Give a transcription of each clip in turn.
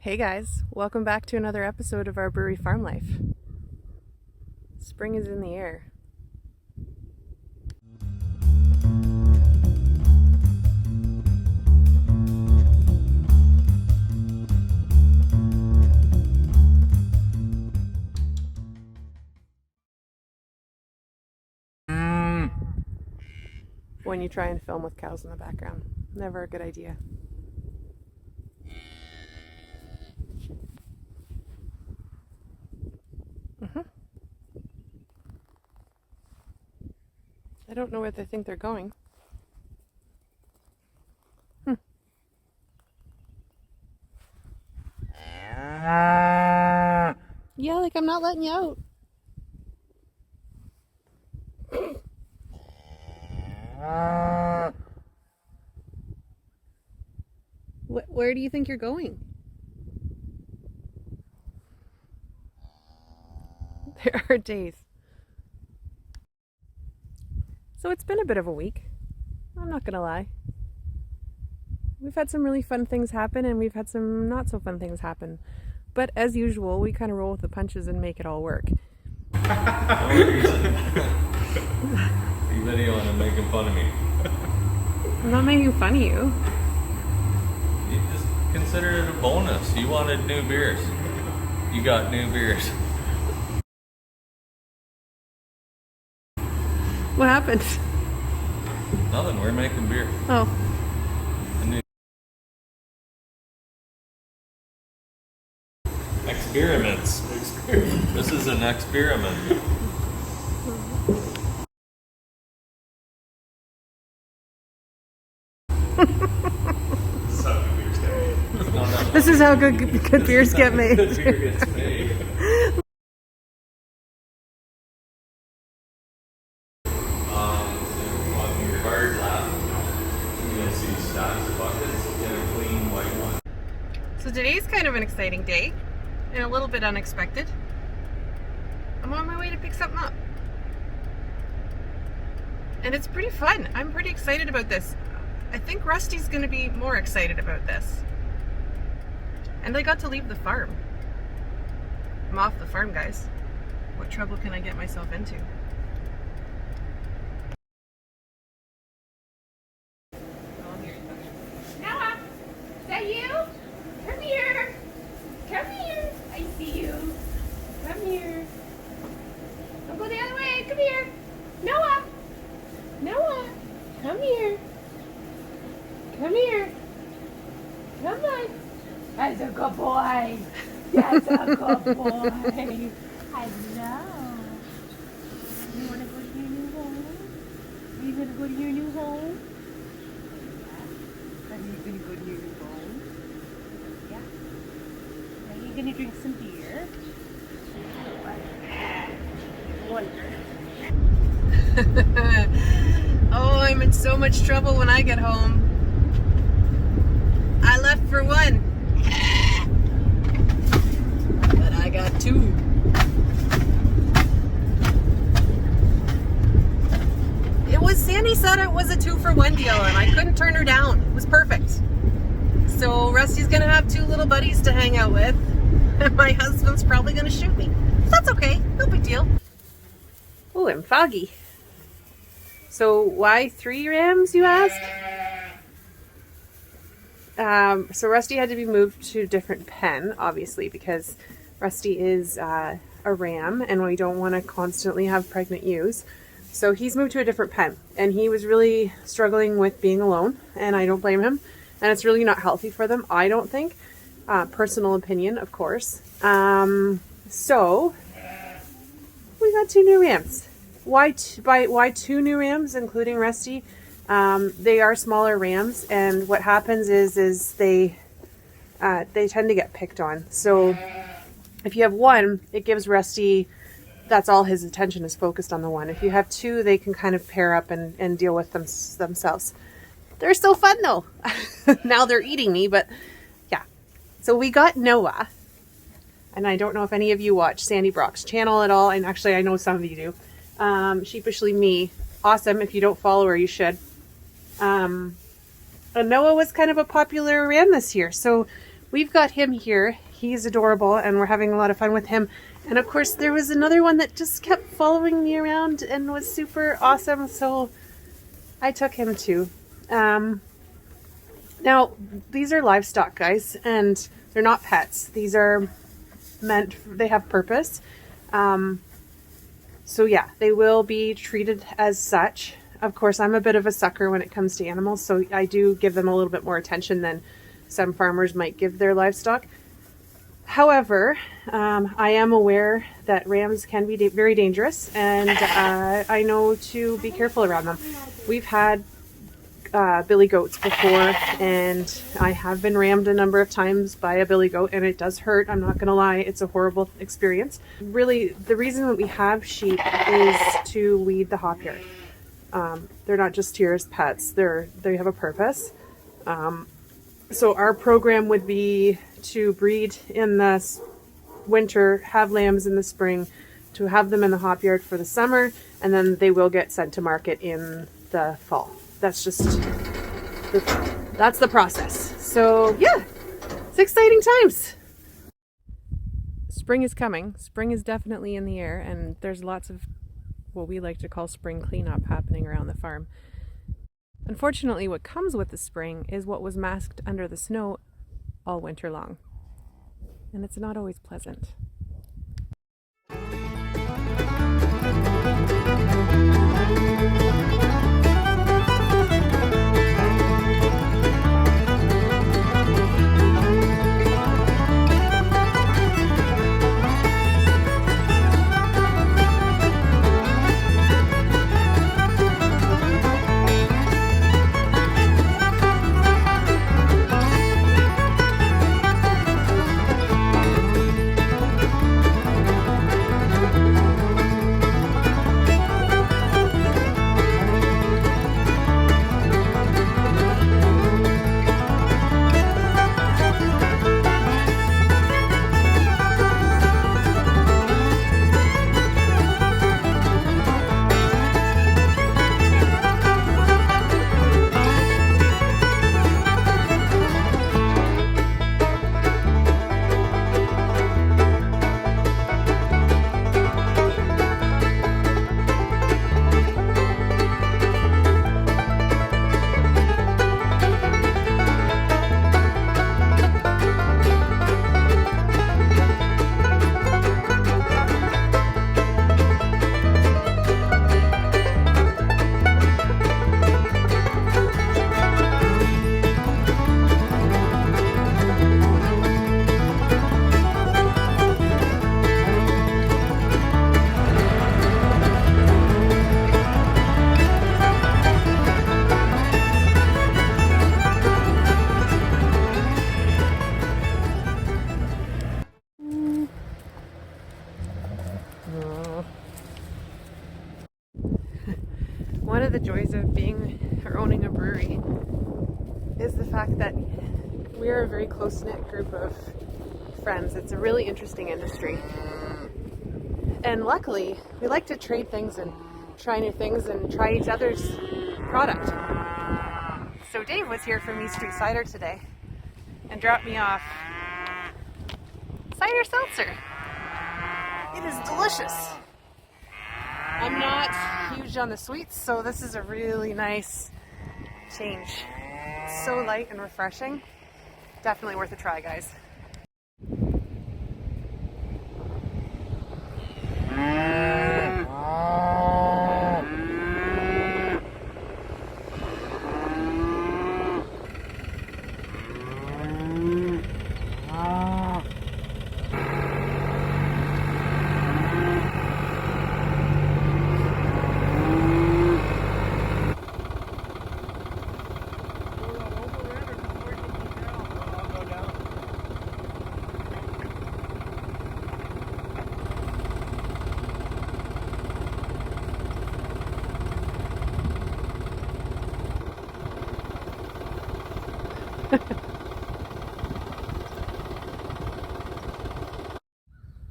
Hey guys, welcome back to another episode of our Brewery Farm Life. Spring is in the air. When you try and film with cows in the background, never a good idea. I don't know where they think they're going. Yeah, like I'm not letting you out. Where do you think you're going? There are days. So it's been a bit of a week. I'm not gonna lie. We've had some really fun things happen and we've had some not so fun things happen. But as usual, we kind of roll with the punches and make it all work. You videoing and making fun of me. I'm not making fun of you. You just consider it a bonus. You wanted new beers. You got new beers. What happened? Nothing, we're making beer. Oh. Experiments. This is an experiment. This is how good beers get made. Good beer gets made. So today's kind of an exciting day and a little bit unexpected. I'm on my way to pick something up. And it's pretty fun. I'm pretty excited about this. I think Rusty's going to be more excited about this. And I got to leave the farm. I'm off the farm, guys. What trouble can I get myself into? Noah, is that you? Come here. Come here. I see you. Come here. Don't go the other way. Come here. Noah. Noah. Come here. Come here. Come on. That's a good boy. That's a good boy. Hello. You want to go to your new home? Are you going to go to your new home? Are you going to go to your new home? Yeah. Are you going to drink some beer? Wonder. Oh, I'm in so much trouble when I get home. I left for one. But I got two. Sandy said it was a 2-for-1 deal and I couldn't turn her down. It was perfect. So Rusty's gonna have two little buddies to hang out with and my husband's probably gonna shoot me. That's okay, no big deal. Oh, I'm foggy. So why 3 rams, you ask? So Rusty had to be moved to a different pen, obviously, because Rusty is a ram and we don't want to constantly have pregnant ewes. So he's moved to a different pen and he was really struggling with being alone and I don't blame him. And it's really not healthy for them, I don't think. Personal opinion, of course. So we got 2 new rams. Why 2 new rams, including Rusty? They are smaller rams and what happens is they tend to get picked on. So if you have one, it gives Rusty, that's all his attention is focused on the one. If you have 2, they can kind of pair up and deal with themselves. They're still fun though. Now they're eating me, but yeah. So we got Noah. And I don't know if any of you watch Sandy Brock's channel at all. And actually, I know some of you do. Sheepishly Me. Awesome. If you don't follow her, you should. Noah was kind of a popular ram this year. So we've got him here. He's adorable and we're having a lot of fun with him. And of course there was another one that just kept following me around and was super awesome, so I took him too. Now these are livestock, guys, and they're not pets. These are they have purpose. So yeah, they will be treated as such. Of course, I'm a bit of a sucker when it comes to animals, so I do give them a little bit more attention than some farmers might give their livestock. However, I am aware that rams can be very dangerous, and I know to be careful around them. We've had billy goats before, and I have been rammed a number of times by a billy goat, and it does hurt. I'm not gonna lie, it's a horrible experience. Really, the reason that we have sheep is to weed the hop yard. They're not just here as pets, they have a purpose. So our program would be to breed in the winter, have lambs in the spring, to have them in the hop yard for the summer, and then they will get sent to market in the fall. That's just, that's the process. So yeah, it's exciting times. Spring is coming. Spring is definitely in the air, and there's lots of what we like to call spring cleanup happening around the farm. Unfortunately, what comes with the spring is what was masked under the snow all winter long. And it's not always pleasant. One of the joys of being or owning a brewery is the fact that we're a very close-knit group of friends. It's a really interesting industry. And luckily, we like to trade things and try new things and try each other's product. So Dave was here from E Street Cider today and dropped me off cider seltzer. It is delicious. I'm not huge on the sweets, so this is a really nice change. It's so light and refreshing. Definitely worth a try, guys.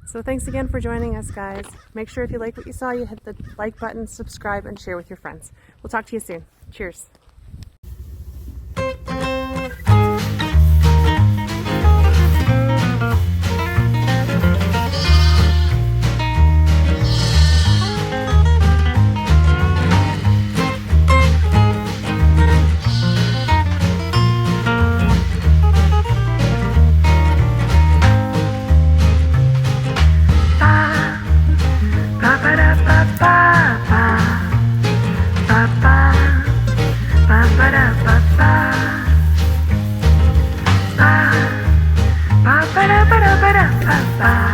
So thanks again for joining us, guys. Make sure if you like what you saw, you hit the like button, subscribe, and share with your friends. We'll talk to you soon. Cheers. Bye-bye.